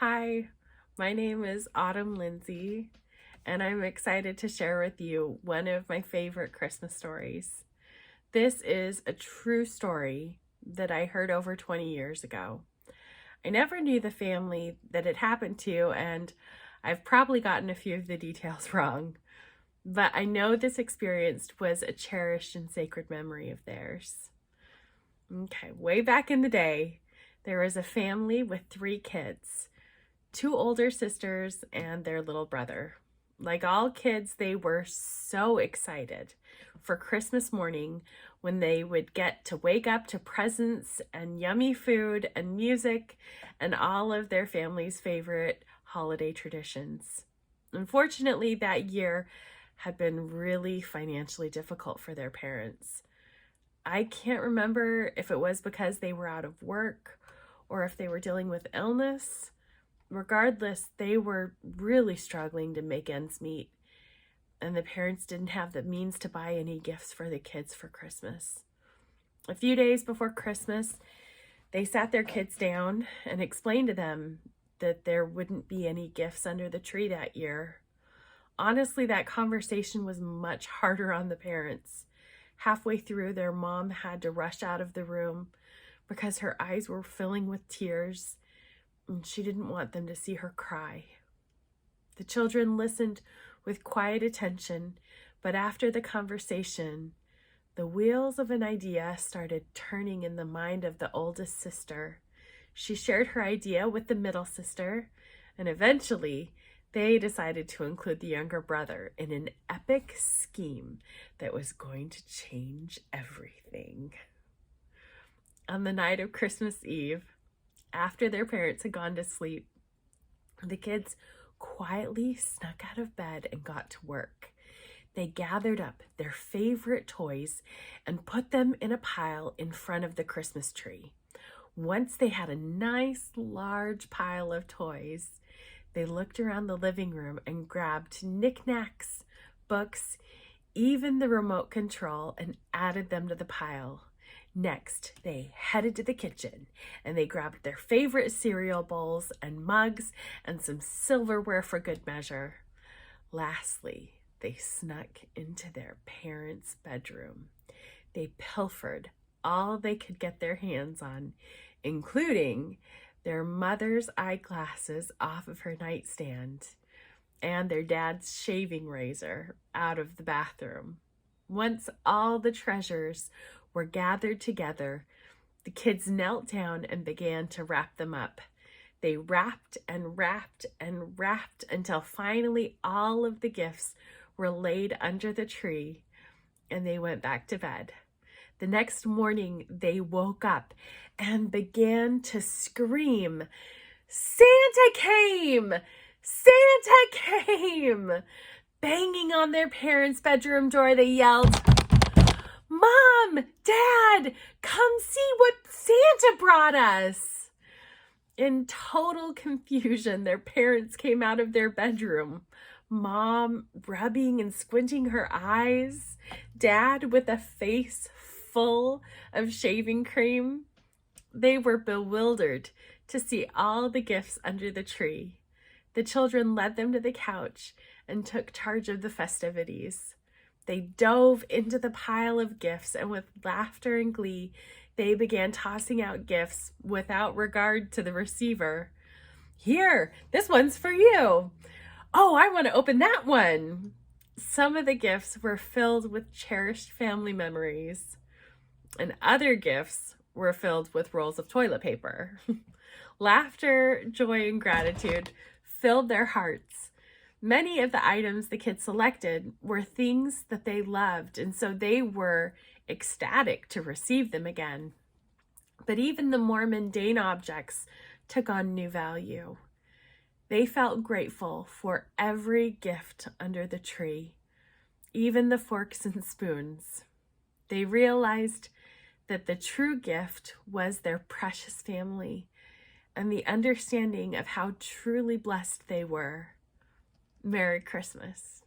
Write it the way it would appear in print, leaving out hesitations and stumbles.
Hi, my name is Autumn Lindsay, and I'm excited to share with you one of my favorite Christmas stories. This is a true story that I heard over 20 years ago. I never knew the family that it happened to, and I've probably gotten a few of the details wrong, but I know this experience was a cherished and sacred memory of theirs. Okay, way back in the day, there was a family with three kids. Two older sisters and their little brother. Like all kids, they were so excited for Christmas morning when they would get to wake up to presents and yummy food and music and all of their family's favorite holiday traditions. Unfortunately, that year had been really financially difficult for their parents. I can't remember if it was because they were out of work or if they were dealing with illness. Regardless, they were really struggling to make ends meet, and the parents didn't have the means to buy any gifts for the kids for Christmas. A few days before Christmas, they sat their kids down and explained to them that there wouldn't be any gifts under the tree that year. Honestly, that conversation was much harder on the parents. Halfway through, their mom had to rush out of the room because her eyes were filling with tears, and she didn't want them to see her cry. The children listened with quiet attention, but after the conversation, the wheels of an idea started turning in the mind of the oldest sister. She shared her idea with the middle sister, and eventually they decided to include the younger brother in an epic scheme that was going to change everything. On the night of Christmas Eve, after their parents had gone to sleep, the kids quietly snuck out of bed and got to work. They gathered up their favorite toys and put them in a pile in front of the Christmas tree. Once they had a nice large pile of toys, they looked around the living room and grabbed knickknacks, books, even the remote control, and added them to the pile. Next, they headed to the kitchen and they grabbed their favorite cereal bowls and mugs and some silverware for good measure. Lastly, they snuck into their parents' bedroom. They pilfered all they could get their hands on, including their mother's eyeglasses off of her nightstand and their dad's shaving razor out of the bathroom. Once all the treasures were gathered together, the kids knelt down and began to wrap them up. They wrapped and wrapped and wrapped until finally all of the gifts were laid under the tree, and they went back to bed. The next morning, they woke up and began to scream, "Santa came! Santa came!" Banging on their parents' bedroom door, they yelled, "Mom, Dad, come see what Santa brought us." In total confusion, their parents came out of their bedroom. Mom rubbing and squinting her eyes, Dad with a face full of shaving cream. They were bewildered to see all the gifts under the tree. The children led them to the couch and took charge of the festivities. They dove into the pile of gifts, and with laughter and glee, they began tossing out gifts without regard to the receiver. "Here, this one's for you. Oh, I want to open that one." Some of the gifts were filled with cherished family memories, and other gifts were filled with rolls of toilet paper. Laughter, joy, and gratitude filled their hearts. Many of the items the kids selected were things that they loved, and so they were ecstatic to receive them again. But even the more mundane objects took on new value. They felt grateful for every gift under the tree, even the forks and spoons. They realized that the true gift was their precious family and the understanding of how truly blessed they were. Merry Christmas.